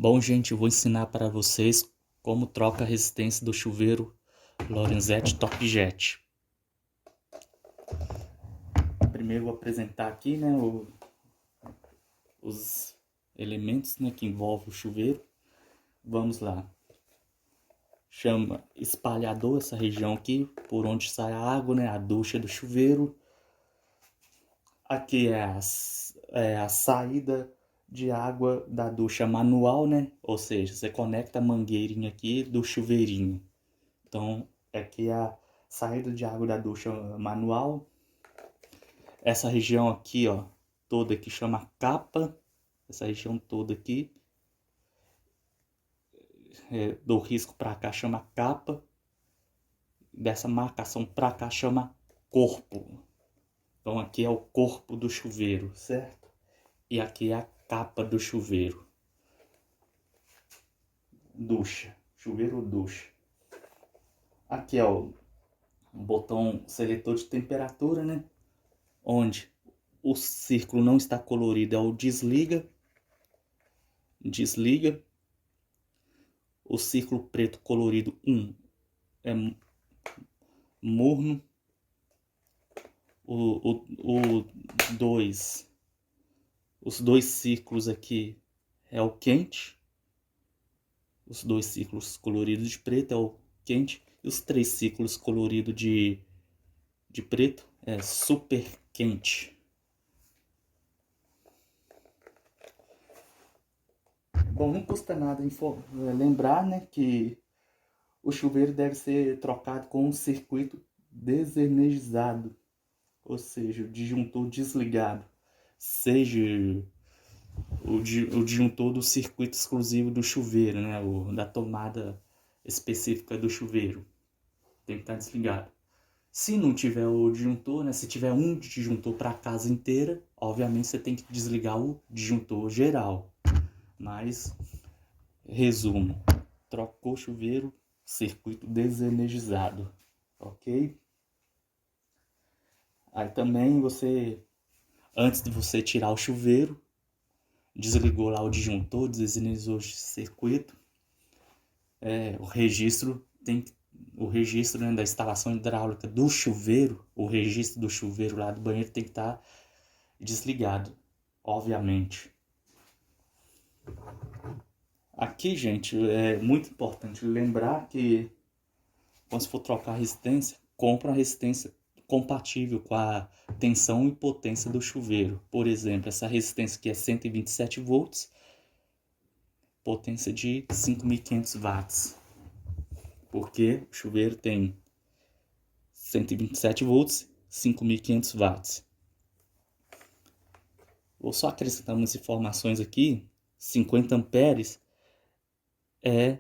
Bom, gente, eu vou ensinar para vocês como troca a resistência do chuveiro Lorenzetti Topjet. Primeiro eu vou apresentar aqui, né, os elementos, né, que envolvem o chuveiro. Vamos lá. Chama espalhador essa região aqui, por onde sai a água, né, a ducha do chuveiro. Aqui é a saída de água da ducha manual, né? Ou seja, você conecta a mangueirinha aqui do chuveirinho. Então, aqui é a saída de água da ducha manual. Essa região aqui, ó, toda aqui chama capa. Essa região toda aqui, do risco para cá chama capa. Dessa marcação para cá chama corpo. Então aqui é o corpo do chuveiro, certo? E aqui é a capa do chuveiro. Ducha, chuveiro ducha. Aqui é o botão seletor de temperatura, né? Onde o círculo não está colorido é o desliga. Desliga. O círculo preto colorido 1 é morno. O 2, os dois círculos aqui é o quente. Os dois círculos coloridos de preto é o quente. E os 3 círculos coloridos de preto é super quente. Bom, não custa nada lembrar, né, que o chuveiro deve ser trocado com um circuito desenergizado, ou seja, o disjuntor desligado, seja o disjuntor do circuito exclusivo do chuveiro, né, da tomada específica do chuveiro, tem que estar desligado. Se não tiver o disjuntor, né, se tiver um disjuntor para a casa inteira, obviamente você tem que desligar o disjuntor geral. Mas, resumo, trocou o chuveiro, circuito desenergizado, ok? Aí também antes de você tirar o chuveiro, desligou lá o disjuntor, desenergizou o circuito, o registro, né, da instalação hidráulica do chuveiro, o registro do chuveiro lá do banheiro tem que estar desligado, obviamente. Aqui, gente, é muito importante lembrar que quando você for trocar a resistência, compra uma resistência compatível com a tensão e potência do chuveiro. Por exemplo, essa resistência aqui é 127 volts, potência de 5.500 watts. Porque o chuveiro tem 127 volts, 5.500 watts. Vou só acrescentar umas informações aqui. 50 amperes é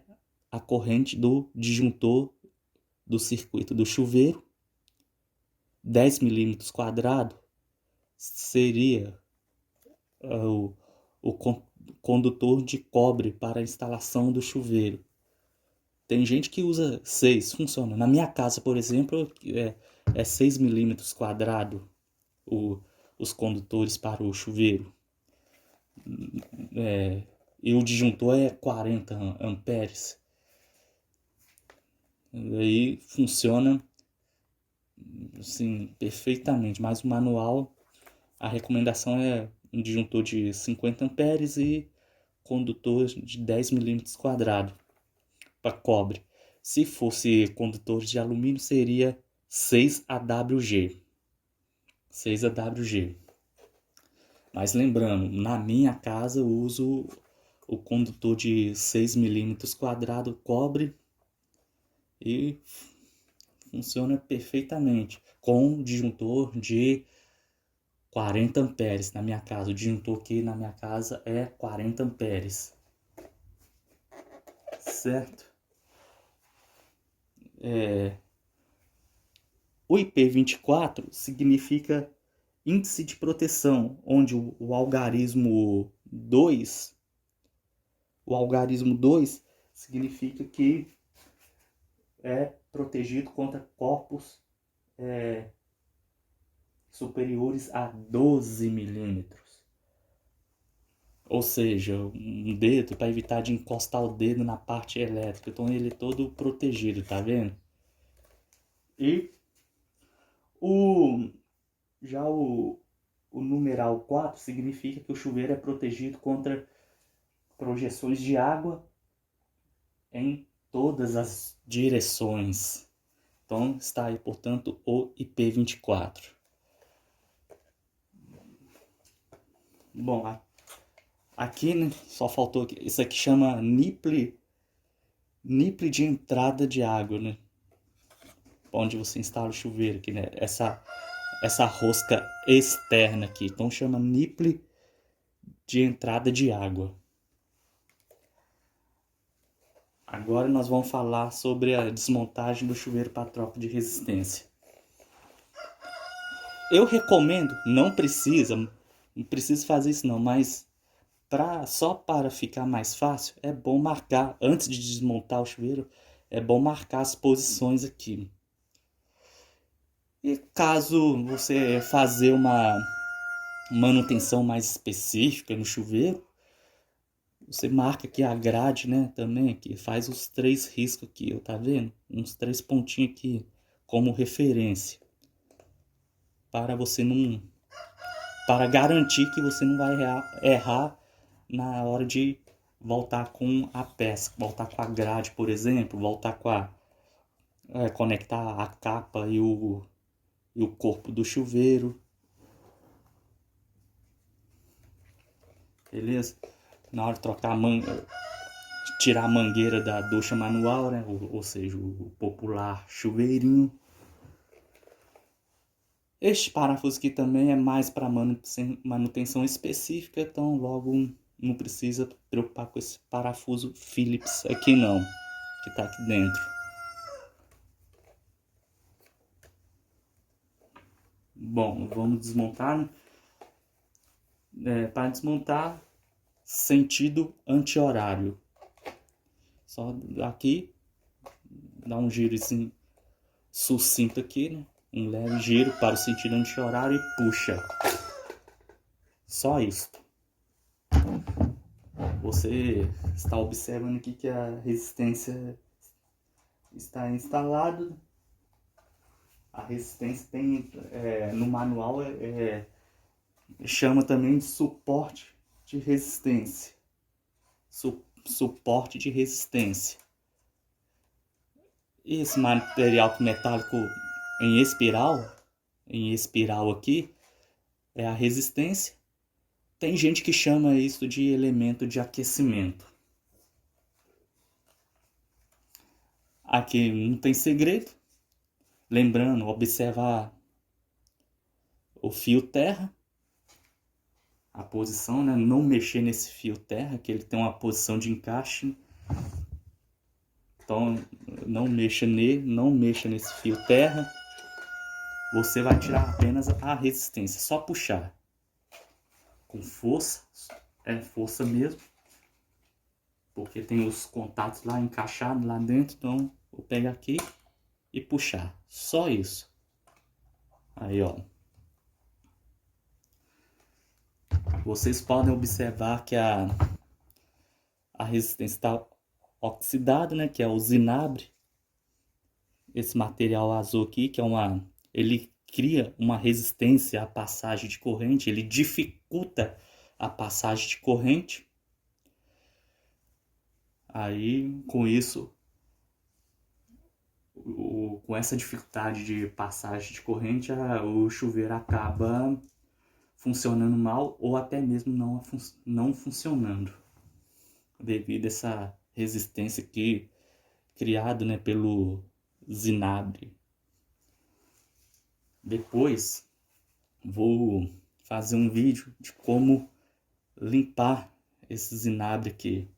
a corrente do disjuntor do circuito do chuveiro. 10 milímetros quadrados seria o condutor de cobre para a instalação do chuveiro. Tem gente que usa 6, funciona. Na minha casa, por exemplo, é 6 milímetros quadrados os condutores para o chuveiro. E o disjuntor é 40 amperes. Aí funciona assim, perfeitamente. Mas o manual, a recomendação é um disjuntor de 50 amperes e condutor de 10 milímetros quadrados para cobre. Se fosse condutores de alumínio, seria 6 AWG. 6 AWG. Mas lembrando, na minha casa eu uso o condutor de 6 milímetros quadrados cobre e funciona perfeitamente com um disjuntor de 40 amperes na minha casa. O disjuntor aqui na minha casa é 40 amperes. Certo? O IP24 significa índice de proteção, onde o algarismo 2 significa que é protegido contra corpos superiores a 12 milímetros. Ou seja, um dedo para evitar de encostar o dedo na parte elétrica. Então ele é todo protegido, tá vendo? E o já o numeral 4 significa que o chuveiro é protegido contra projeções de água em todas as direções. Então está aí, portanto, o IP24. Bom, aqui, né, só faltou aqui. Isso aqui chama nipple de entrada de água, né? Onde você instala o chuveiro aqui, né? Essa rosca externa aqui. Então chama nipple de entrada de água. Agora nós vamos falar sobre a desmontagem do chuveiro para troca de resistência. Eu recomendo, não precisa fazer isso não, mas só para ficar mais fácil, é bom marcar, antes de desmontar o chuveiro, é bom marcar as posições aqui. E caso você fazer uma manutenção mais específica no chuveiro, você marca aqui a grade, né, também aqui, faz os 3 riscos aqui, tá vendo? Uns 3 pontinhos aqui como referência. Para garantir que você não vai errar na hora de voltar com a peça, voltar com a grade, por exemplo, voltar com conectar a capa e o corpo do chuveiro. Beleza? Na hora de trocar tirar a mangueira da ducha manual, né? Ou seja, o popular chuveirinho. Este parafuso aqui também é mais para manutenção específica, então logo não precisa preocupar com esse parafuso Phillips aqui não, que está aqui dentro. Bom, vamos desmontar. Para desmontar, sentido anti-horário. Só aqui, dá um giro assim, sucinto aqui, né? Um leve giro para o sentido anti-horário e puxa. Só isso. Você está observando aqui que a resistência está instalada. A resistência tem, no manual, chama também de suporte de resistência. Suporte de resistência. Esse material metálico em espiral aqui, é a resistência. Tem gente que chama isso de elemento de aquecimento. Aqui não tem segredo. Lembrando, observar o fio terra, a posição, né? Não mexer nesse fio terra, que ele tem uma posição de encaixe. Então, não mexa nesse fio terra. Você vai tirar apenas a resistência, só puxar. Com força, força mesmo. Porque tem os contatos lá encaixados lá dentro, então vou pegar aqui e puxar. Só isso. Aí, ó. Vocês podem observar que a resistência está oxidada, né? Que é o zinabre. Esse material azul aqui, que ele cria uma resistência à passagem de corrente, ele dificulta a passagem de corrente. Aí, com isso, com essa dificuldade de passagem de corrente, o chuveiro acaba funcionando mal ou até mesmo não funcionando, devido a essa resistência aqui criada, né, pelo zinabre. Depois vou fazer um vídeo de como limpar esse zinabre aqui.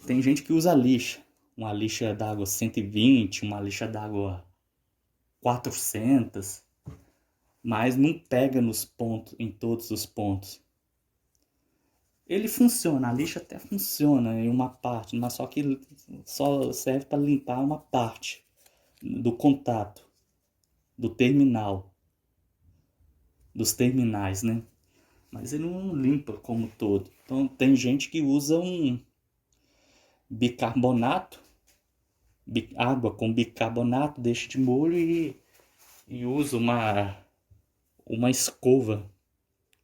Tem gente que usa lixa, uma lixa d'água 120, uma lixa d'água 400, mas não pega nos pontos, em todos os pontos. Ele funciona, a lixa até funciona em uma parte, mas só que só serve para limpar uma parte do contato, do terminal, dos terminais, né? Mas ele não limpa como todo. Então tem gente que usa um bicarbonato, água com bicarbonato, deixa de molho e usa uma escova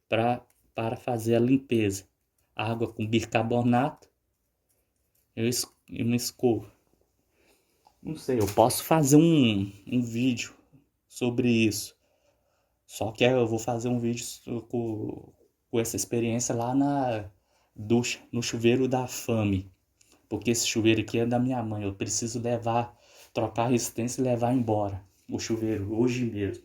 para fazer a limpeza. Água com bicarbonato e uma escova. Não sei, eu posso fazer um vídeo sobre isso. Só que eu vou fazer um vídeo com essa experiência lá no chuveiro da Fame. Porque esse chuveiro aqui é da minha mãe. Eu preciso trocar a resistência e levar embora o chuveiro hoje mesmo.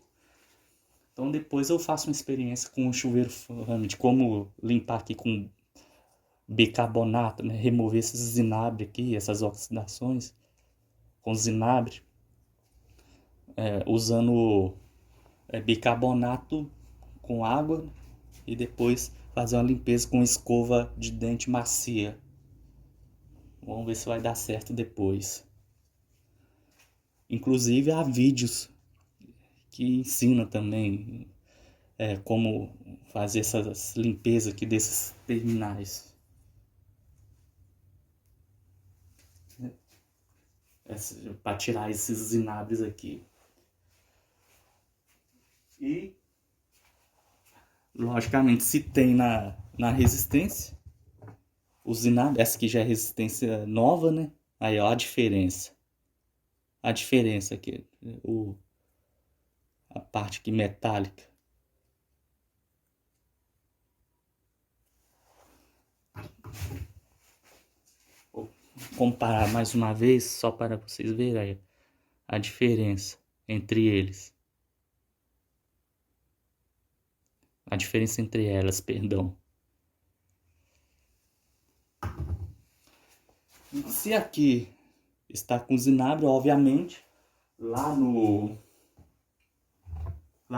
Então depois eu faço uma experiência com o chuveiro Fame, de como limpar aqui com bicarbonato, né? Remover esses zinabres aqui, essas oxidações com zinabre, usando bicarbonato com água e depois fazer uma limpeza com escova de dente macia. Vamos ver se vai dar certo depois. Inclusive há vídeos que ensinam também como fazer essas limpezas aqui desses terminais. Para tirar esses zinabres aqui. E, logicamente, se tem na resistência, o zinabres, essa aqui já é resistência nova, né? Aí, ó, a diferença. A diferença aqui, a parte aqui metálica. Vou comparar mais uma vez, só para vocês verem aí a diferença entre eles. A diferença entre elas, perdão. Se aqui está com zinabre, obviamente, lá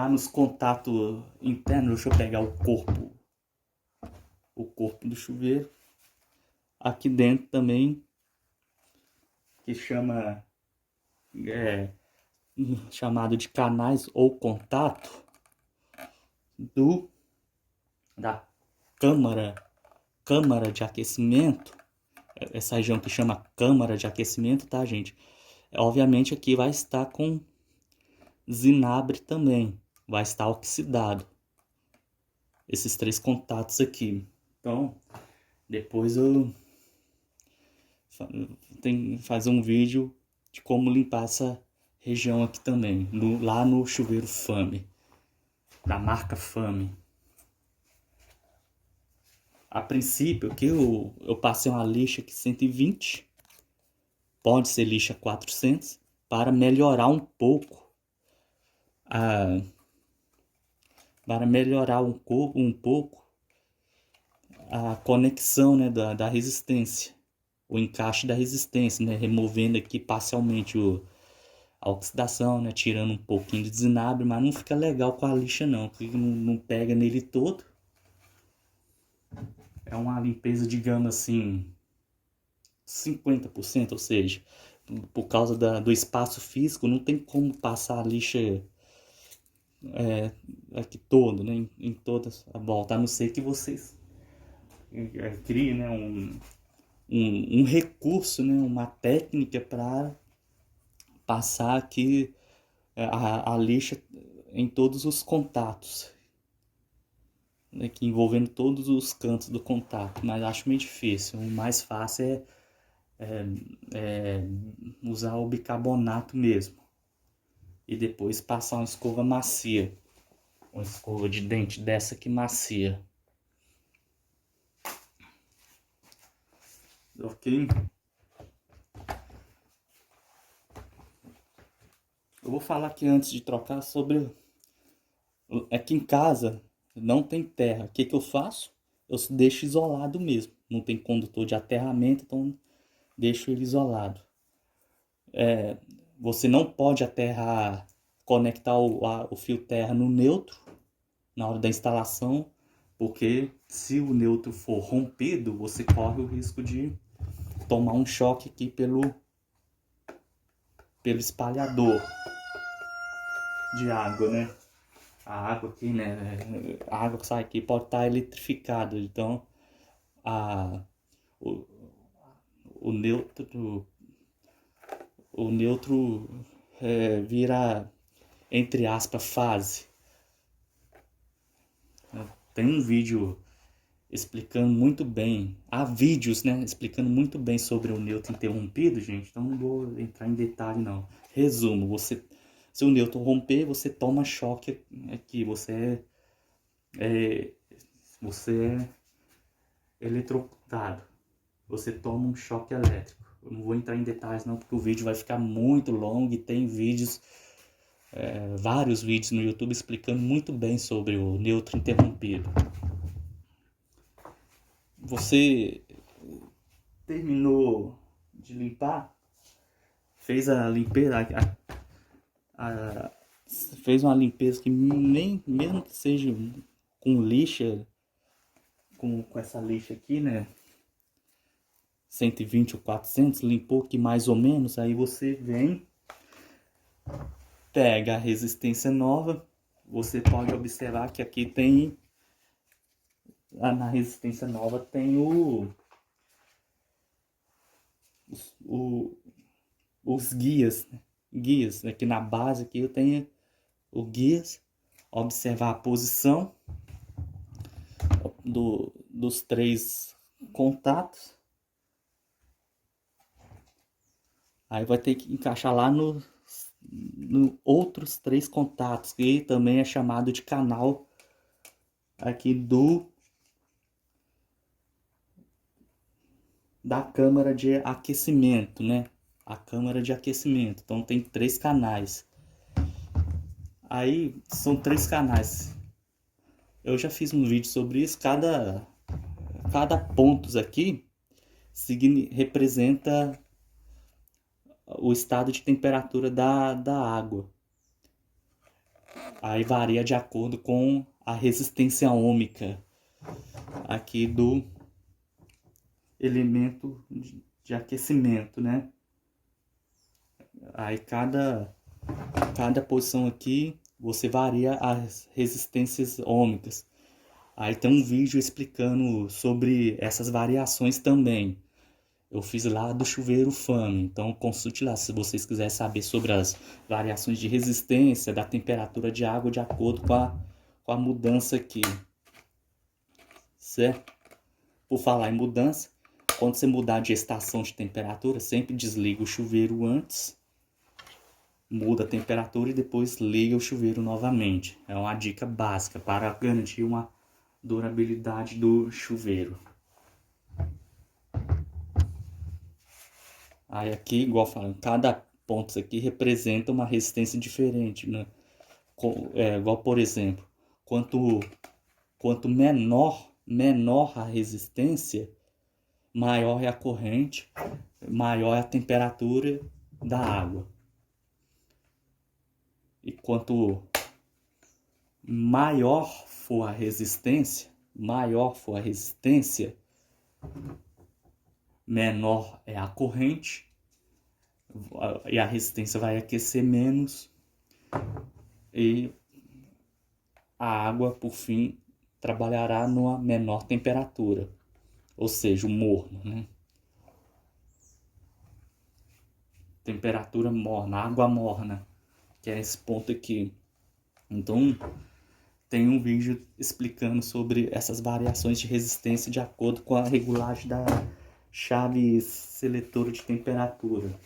nos contatos internos, deixa eu pegar o corpo do chuveiro. Aqui dentro também, que chamado de canais ou contato da câmara de aquecimento. Essa região que chama câmara de aquecimento, tá, gente? Obviamente aqui vai estar com zinabre também, vai estar oxidado. Esses 3 contatos aqui. Então, depois eu tenho que fazer um vídeo de como limpar essa região aqui também, lá no chuveiro Fame, da marca Fame. A princípio, aqui eu passei uma lixa aqui 120, pode ser lixa 400, para melhorar um pouco um pouco a conexão, né, da resistência, o encaixe da resistência, né, removendo aqui parcialmente a oxidação, né, tirando um pouquinho de zinabre, mas não fica legal com a lixa não, porque não pega nele todo. É uma limpeza, digamos assim, 50%, ou seja, por causa do espaço físico, não tem como passar a lixa aqui todo, né, em toda a volta, a não ser que vocês criem, né, um recurso, né, uma técnica para passar aqui a lixa em todos os contatos, né, que envolvendo todos os cantos do contato, mas acho meio difícil. O mais fácil é usar o bicarbonato mesmo e depois passar uma escova macia, uma escova de dente dessa aqui macia. Ok? Eu vou falar aqui antes de trocar sobre... Aqui em casa não tem terra. O que eu faço? Eu deixo isolado mesmo. Não tem condutor de aterramento, então deixo ele isolado. Você não pode aterrar, conectar o fio terra no neutro na hora da instalação, porque se o neutro for rompido, você corre o risco de tomar um choque aqui pelo espalhador de água, né? A água aqui, né? A água que sai aqui pode estar eletrificada, então a, o, o neutro, o neutro vira, entre aspas, fase. Tem um vídeo explicando muito bem, há vídeos, né, explicando muito bem sobre o nêutron interrompido, gente, então não vou entrar em detalhe não. Resumo, se o nêutron romper, você toma choque aqui, você é eletrocutado, você toma um choque elétrico. Eu não vou entrar em detalhes não, porque o vídeo vai ficar muito longo e tem vídeos, vários vídeos no YouTube explicando muito bem sobre o nêutron interrompido. Você terminou de limpar, fez a limpeza, fez uma limpeza que nem mesmo que seja com lixa, com essa lixa aqui, né? 120 ou 400, limpou aqui mais ou menos, aí você vem, pega a resistência nova, você pode observar que aqui tem, na resistência nova tem os guias, né? Guias, aqui na base aqui eu tenho o guias, observar a posição dos 3 contatos. Aí vai ter que encaixar lá no outros 3 contatos, que também é chamado de canal aqui da câmara de aquecimento, né? A câmara de aquecimento. Então tem 3 canais. Aí são 3 canais. Eu já fiz um vídeo sobre isso. Cada pontos aqui representa o estado de temperatura da água. Aí varia de acordo com a resistência ohmica aqui do elemento de aquecimento, né? Aí cada posição aqui você varia as resistências ohmicas. Aí tem um vídeo explicando sobre essas variações também. Eu fiz lá do chuveiro FAME, então consulte lá se vocês quiserem saber sobre as variações de resistência da temperatura de água de acordo com a mudança aqui, certo? Por falar em mudança, quando você mudar de estação de temperatura, sempre desliga o chuveiro antes, muda a temperatura e depois liga o chuveiro novamente. É uma dica básica para garantir uma durabilidade do chuveiro. Aí aqui, igual falando, cada ponto aqui representa uma resistência diferente, né? Igual, por exemplo, quanto menor a resistência, maior é a corrente, maior é a temperatura da água. E quanto maior for a resistência, menor é a corrente e a resistência vai aquecer menos e a água, por fim, trabalhará numa menor temperatura, ou seja, o morno, né? Temperatura morna, água morna, que é esse ponto aqui. Então, tem um vídeo explicando sobre essas variações de resistência de acordo com a regulagem da chave seletora de temperatura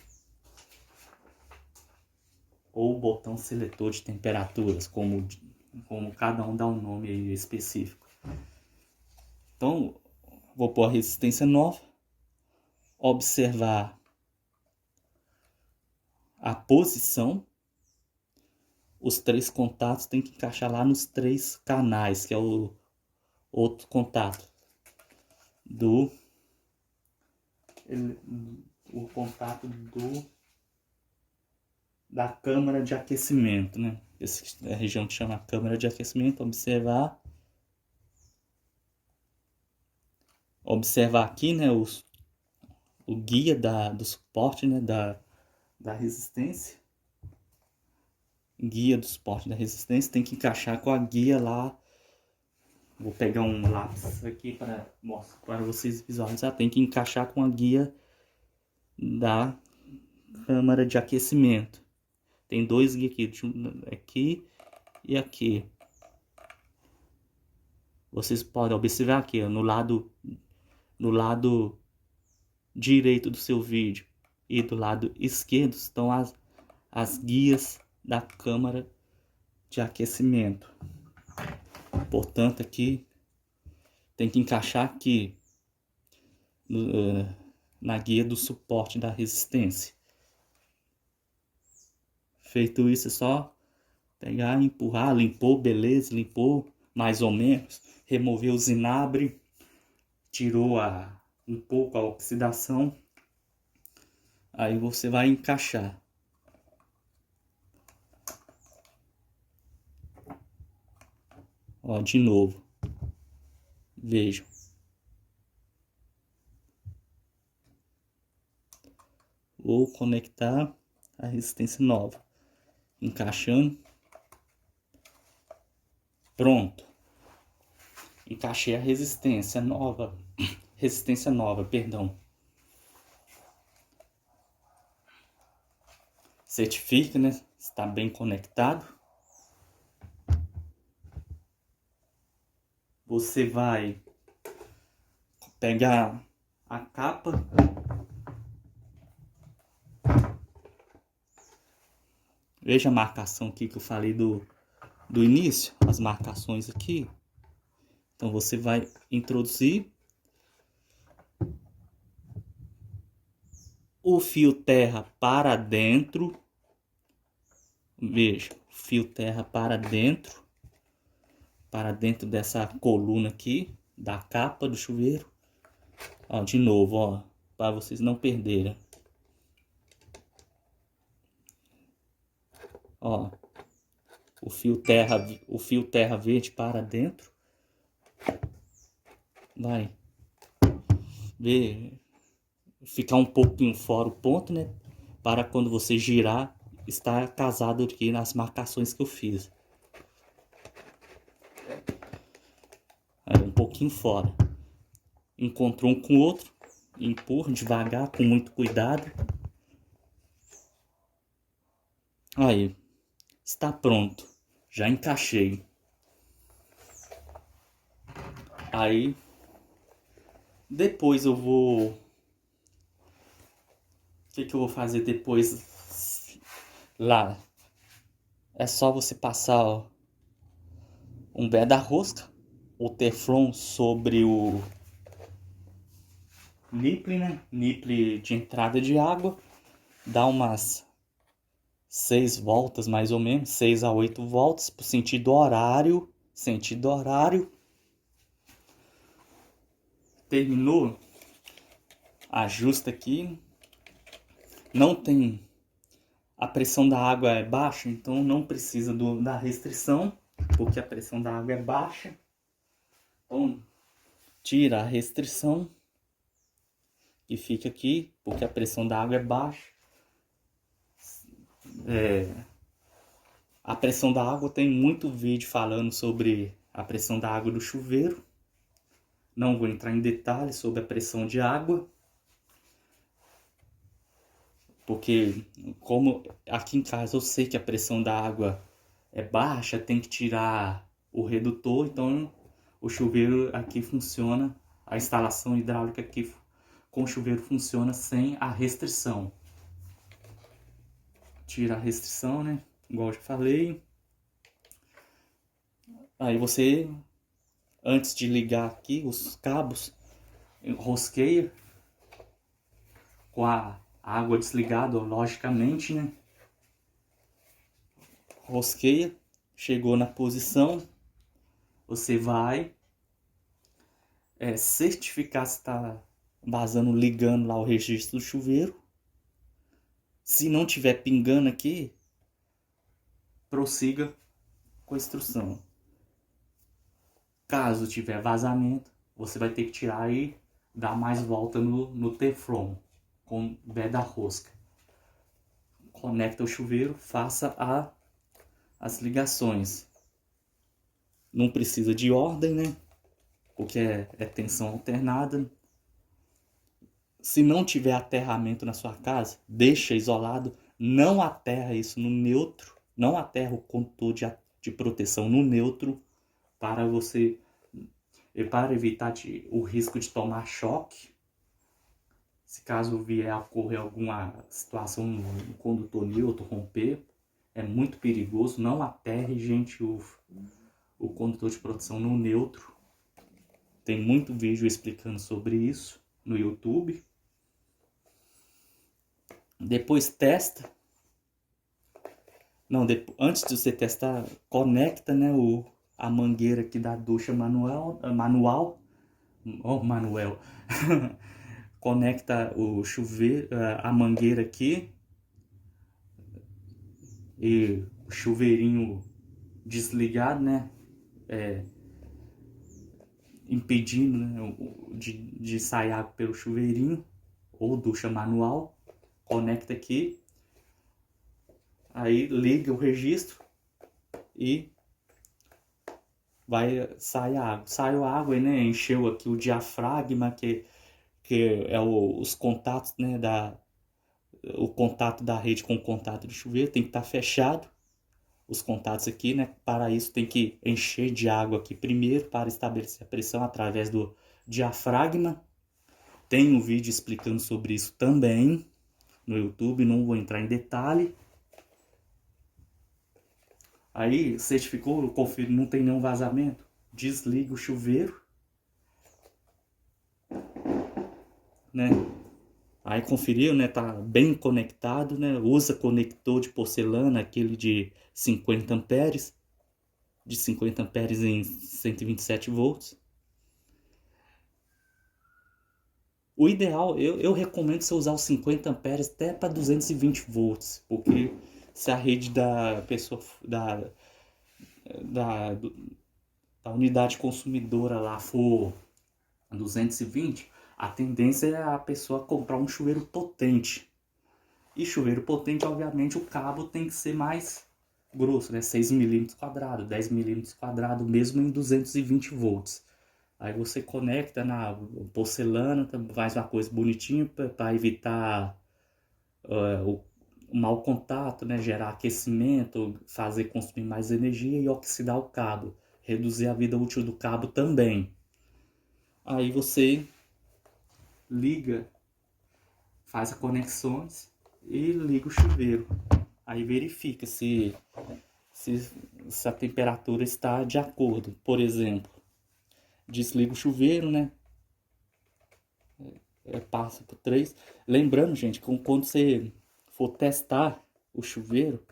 ou botão seletor de temperaturas, como cada um dá um nome específico. Então, vou pôr a resistência nova, observar a posição, os 3 contatos tem que encaixar lá nos 3 canais, que é o outro contato o contato da câmara de aquecimento, né? Essa região que chama câmara de aquecimento. Observar aqui, né, o guia do suporte, né, da resistência. Guia do suporte da resistência tem que encaixar com a guia lá Vou pegar um lápis aqui para mostrar para vocês visualizar. Tem que encaixar com a guia da câmara de aquecimento. Tem dois guias aqui e aqui. Vocês podem observar aqui, ó, no lado direito do seu vídeo e do lado esquerdo estão as guias da câmara de aquecimento. Portanto, aqui tem que encaixar aqui na guia do suporte da resistência. Feito isso, é só pegar, empurrar, limpou, beleza, limpou mais ou menos, removeu o zinabre, tirou um pouco a oxidação. Aí você vai encaixar. Ó, de novo. Vejam. Vou conectar a resistência nova. Encaixando. Pronto. Encaixei a resistência nova. Resistência nova, perdão. Certifica, né? Está bem conectado. Você vai pegar a capa. Veja a marcação aqui que eu falei do início. As marcações aqui. Então você vai introduzir o fio terra para dentro. Veja, fio terra para dentro dessa coluna aqui da capa do chuveiro. Ó, de novo, ó, para vocês não perderem. Ó, o fio terra verde para dentro. Vai ver, ficar um pouquinho fora o ponto, né? Para quando você girar, estar casado aqui nas marcações que eu fiz. Aí, um pouquinho fora. Encontrou um com o outro. Empurra devagar, com muito cuidado. Aí, está pronto. Já encaixei. Aí, depois eu vou... O que eu vou fazer depois lá? É só você passar, ó, um guarda-rosca, o teflon sobre o nipple, né? Nipple de entrada de água. Dá umas 6 voltas mais ou menos, 6 a 8 voltas pro sentido horário. Sentido horário. Terminou. Ajusta aqui. Não tem... A pressão da água é baixa, então não precisa da restrição, porque a pressão da água é baixa. Então, tira a restrição e fica aqui, porque a pressão da água é baixa. A pressão da água, tem muito vídeo falando sobre a pressão da água do chuveiro. Não vou entrar em detalhes sobre a pressão de água, porque como aqui em casa eu sei que a pressão da água é baixa, tem que tirar o redutor, então o chuveiro aqui funciona, a instalação hidráulica aqui com o chuveiro funciona sem a restrição. Tira a restrição, né? Igual eu já falei. Aí você, antes de ligar aqui os cabos, rosqueia com a água desligada, logicamente, né? Rosqueia, chegou na posição, você vai certificar se está vazando, ligando lá o registro do chuveiro. Se não tiver pingando aqui, prossiga com a instrução. Caso tiver vazamento, você vai ter que tirar e dar mais volta no teflon com guarda-rosca. Conecta o chuveiro, faça as ligações. Não precisa de ordem, né? porque é tensão alternada. Se não tiver aterramento na sua casa, deixa isolado, não aterra isso no neutro, não aterra o condutor de proteção no neutro para você, para evitar o risco de tomar choque. Se caso vier a ocorrer alguma situação no condutor neutro romper, é muito perigoso. Não aterre, gente, o condutor de proteção no neutro. Tem muito vídeo explicando sobre isso no YouTube. Depois testa. Não, antes de você testar, conecta, né, a mangueira aqui da ducha manual. Oh, Manuel. Conecta o chuveiro, a mangueira aqui e o chuveirinho desligado, né? Impedindo, né, de sair água pelo chuveirinho ou ducha manual. Conecta aqui, aí liga o registro e sair a água. Saiu a água, né? Encheu aqui o diafragma, que é os contatos, né? O contato da rede com o contato do chuveiro tem que estar fechado. Os contatos aqui, né? Para isso tem que encher de água aqui primeiro para estabelecer a pressão através do diafragma. Tem um vídeo explicando sobre isso também no YouTube, não vou entrar em detalhe. Aí certificou, confiro, não tem nenhum vazamento, desliga o chuveiro, né? Aí conferiu, né? Tá bem conectado, né? Usa conector de porcelana, aquele de 50 amperes, de 50 amperes em 127 volts. O ideal, eu recomendo você usar os 50 amperes até para 220 volts, porque se a rede da pessoa, da, da unidade consumidora lá for 220, a tendência é a pessoa comprar um chuveiro potente. E chuveiro potente, obviamente, o cabo tem que ser mais grosso, né? 6 milímetros quadrados, 10 milímetros quadrados, mesmo em 220 volts. Aí você conecta na porcelana, faz uma coisa bonitinha para evitar o mau contato, né? Gerar aquecimento, fazer consumir mais energia e oxidar o cabo. Reduzir a vida útil do cabo também. Aí você liga, faz as conexões e liga o chuveiro. Aí verifica se a temperatura está de acordo. Por exemplo, desliga o chuveiro, né? Passa por 3. Lembrando, gente, que quando você for testar o chuveiro,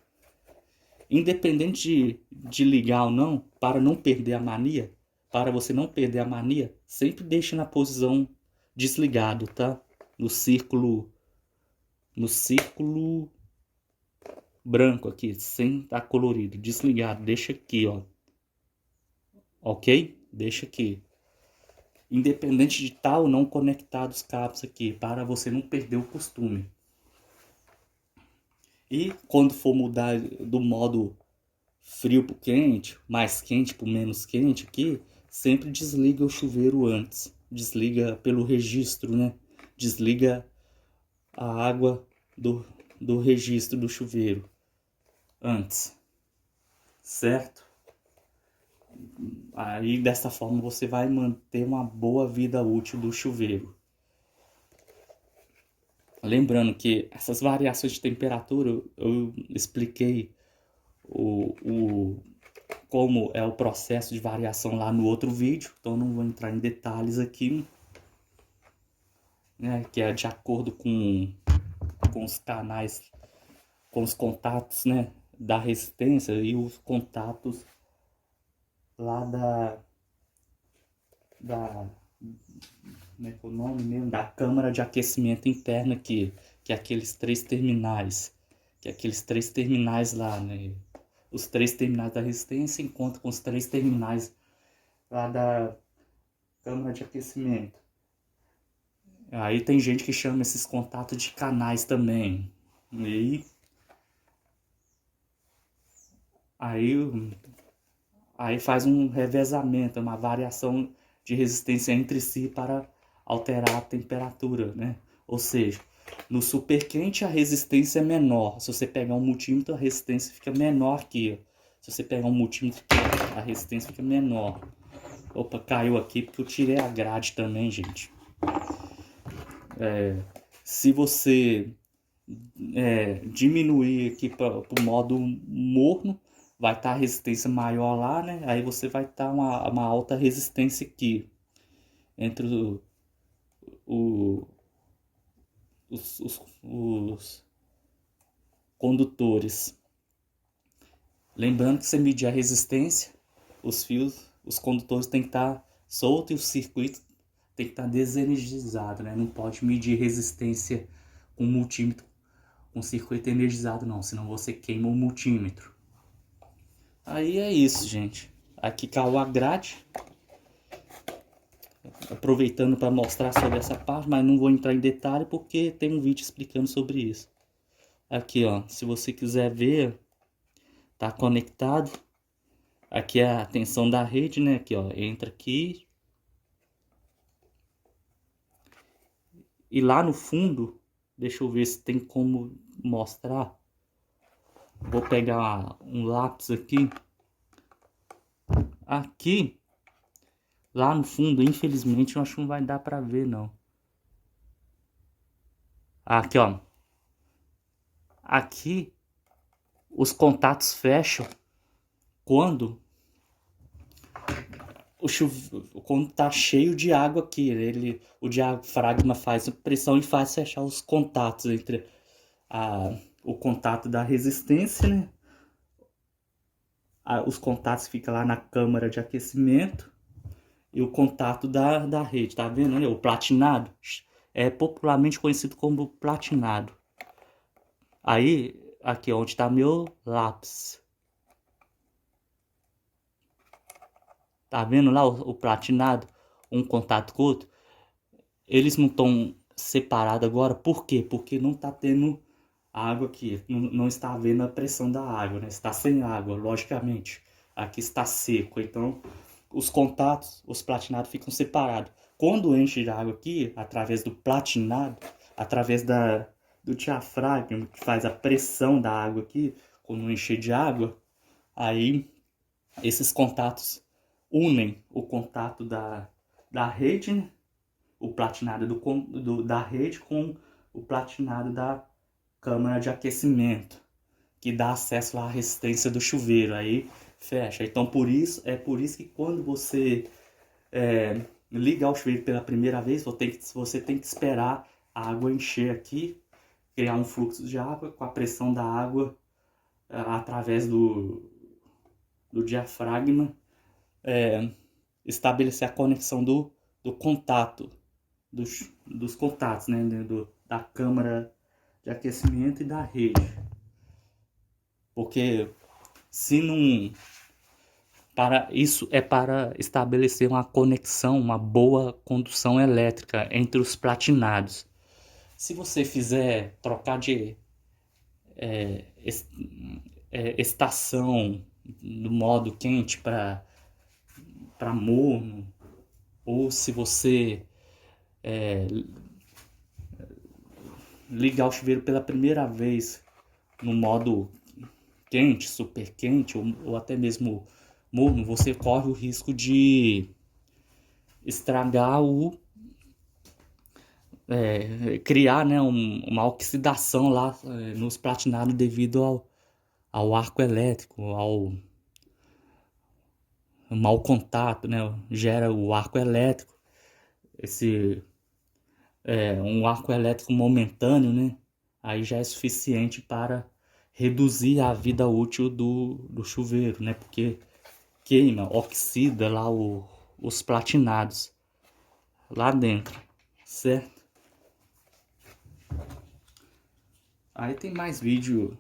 independente de ligar ou não, para não perder a mania, para você não perder a mania, sempre deixe na posição desligado, tá? No círculo branco aqui, sem estar colorido, desligado, deixa aqui, ó. Ok? Deixa aqui. Independente de estar ou não conectado os cabos aqui, para você não perder o costume. E quando for mudar do modo frio para o quente, mais quente para menos quente aqui, sempre desliga o chuveiro antes. Desliga pelo registro, né? Desliga a água do registro do chuveiro antes, certo? Aí dessa forma você vai manter uma boa vida útil do chuveiro. Lembrando que essas variações de temperatura eu expliquei como é o processo de variação lá no outro vídeo, então não vou entrar em detalhes aqui, né, que é de acordo com os canais, com os contatos, né, da resistência e os contatos lá como é que é o nome mesmo? Da câmara de aquecimento interna aqui, que é aqueles 3 terminais, lá, né? Os 3 terminais da resistência encontram com os 3 terminais lá da câmara de aquecimento. Aí tem gente que chama esses contatos de canais também. E aí faz um revezamento, uma variação de resistência entre si para alterar a temperatura, né? Ou seja, no super quente a resistência é menor. Se você pegar um multímetro, a resistência fica menor aqui. Se você pegar um multímetro aqui, a resistência fica menor. Opa, caiu aqui porque eu tirei a grade também, gente. Se você diminuir aqui para o modo morno, vai estar a resistência maior lá, né? Aí você vai estar uma alta resistência aqui entre o, os condutores. Lembrando que você medir a resistência, os fios, os condutores têm que estar soltos e o circuito tem que estar desenergizado, né? Não pode medir resistência com multímetro, com circuito energizado não, senão você queima o multímetro. Aí é isso, gente. Aqui caiu a grade. Aproveitando para mostrar sobre essa parte, mas não vou entrar em detalhe porque tem um vídeo explicando sobre isso. Aqui, ó, se você quiser ver, tá conectado. Aqui é a tensão da rede, né? Aqui, ó, entra aqui. E lá no fundo, deixa eu ver se tem como mostrar. Vou pegar um lápis aqui. Aqui, lá no fundo, infelizmente, eu acho que não vai dar para ver, não. Aqui, ó. Aqui, os contatos fecham quando quando tá cheio de água aqui, o diafragma faz pressão e faz fechar os contatos entre o contato da resistência, né? Os contatos ficam lá na câmara de aquecimento e o contato da rede, tá vendo, né? O platinado é popularmente conhecido como platinado. Aí, aqui onde está meu lápis. Tá vendo lá o platinado? Um contato com o outro. Eles não estão separados agora. Por quê? Porque não está tendo água aqui. Não está havendo a pressão da água, né? Está sem água, logicamente. Aqui está seco. Então, os contatos, os platinados ficam separados. Quando enche de água aqui, através do platinado, através do diafragma, que faz a pressão da água aqui, quando enche de água, aí esses contatos unem o contato da rede, né? O platinado da rede com o platinado da câmara de aquecimento, que dá acesso lá à resistência do chuveiro, aí fecha. Então por isso que quando você ligar o chuveiro pela primeira vez, você tem que esperar a água encher aqui, criar um fluxo de água com a pressão da água através do diafragma, estabelecer a conexão do contato, dos contatos, né, da câmara de aquecimento e da rede. Porque se não... Isso é para estabelecer uma conexão, uma boa condução elétrica entre os platinados. Se você fizer trocar de estação do modo quente para morno, ou se você ligar o chuveiro pela primeira vez no modo quente, super quente, ou até mesmo morno, você corre o risco de estragar criar, né, uma oxidação lá nos platinados devido ao arco elétrico, ao mau contato, né, gera o arco elétrico, um arco elétrico momentâneo, né, aí já é suficiente para reduzir a vida útil do chuveiro, né, porque queima, oxida lá os platinados lá dentro, certo? Aí tem mais vídeo,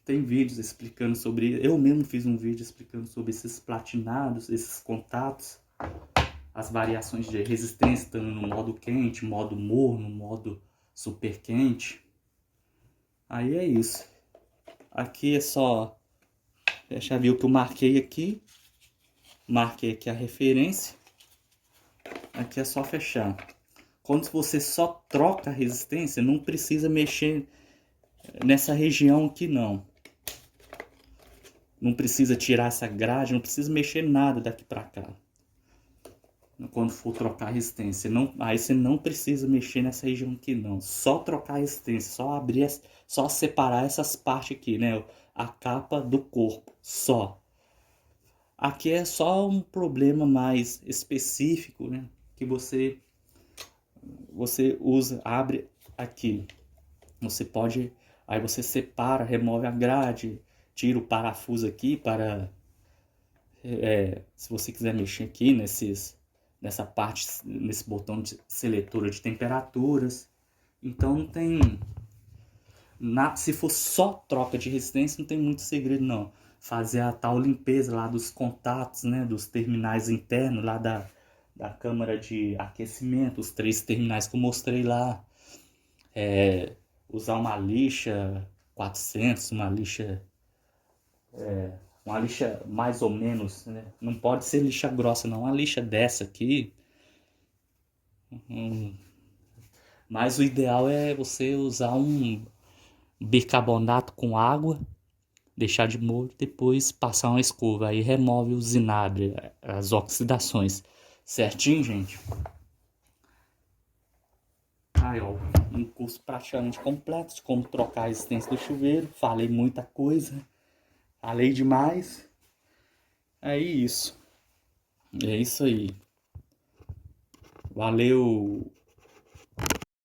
tem vídeos explicando sobre, eu mesmo fiz um vídeo explicando sobre esses platinados, esses contatos, as variações de resistência, estando no modo quente, modo morno, modo super quente. Aí é isso. Aqui é só, já viu que eu marquei aqui a referência. Aqui é só fechar. Quando você só troca a resistência, não precisa mexer nessa região aqui não. Não precisa tirar essa grade, não precisa mexer nada daqui para cá. Quando for trocar a resistência, não, aí você não precisa mexer nessa região aqui não. Só trocar a resistência, só abrir, só separar essas partes aqui, né? A capa do corpo, só. Aqui é só um problema mais específico, né? Que você usa, abre aqui. Você pode, aí você separa, remove a grade, tira o parafuso aqui para, se você quiser mexer aqui nessa parte, nesse botão de seletora de temperaturas. Então não tem, se for só troca de resistência, não tem muito segredo não. Fazer a tal limpeza lá dos contatos, né, dos terminais internos lá da câmara de aquecimento, os 3 terminais que eu mostrei lá. Usar uma lixa 400, uma lixa mais ou menos, né? Não pode ser lixa grossa não, uma lixa dessa aqui. Mas o ideal é você usar um bicarbonato com água, deixar de molho, depois passar uma escova, aí remove os vinagre, as oxidações. Certinho, gente? Aí, ó, um curso praticamente completo de como trocar a resistência do chuveiro. Falei muita coisa, falei demais. É isso. É isso aí. Valeu.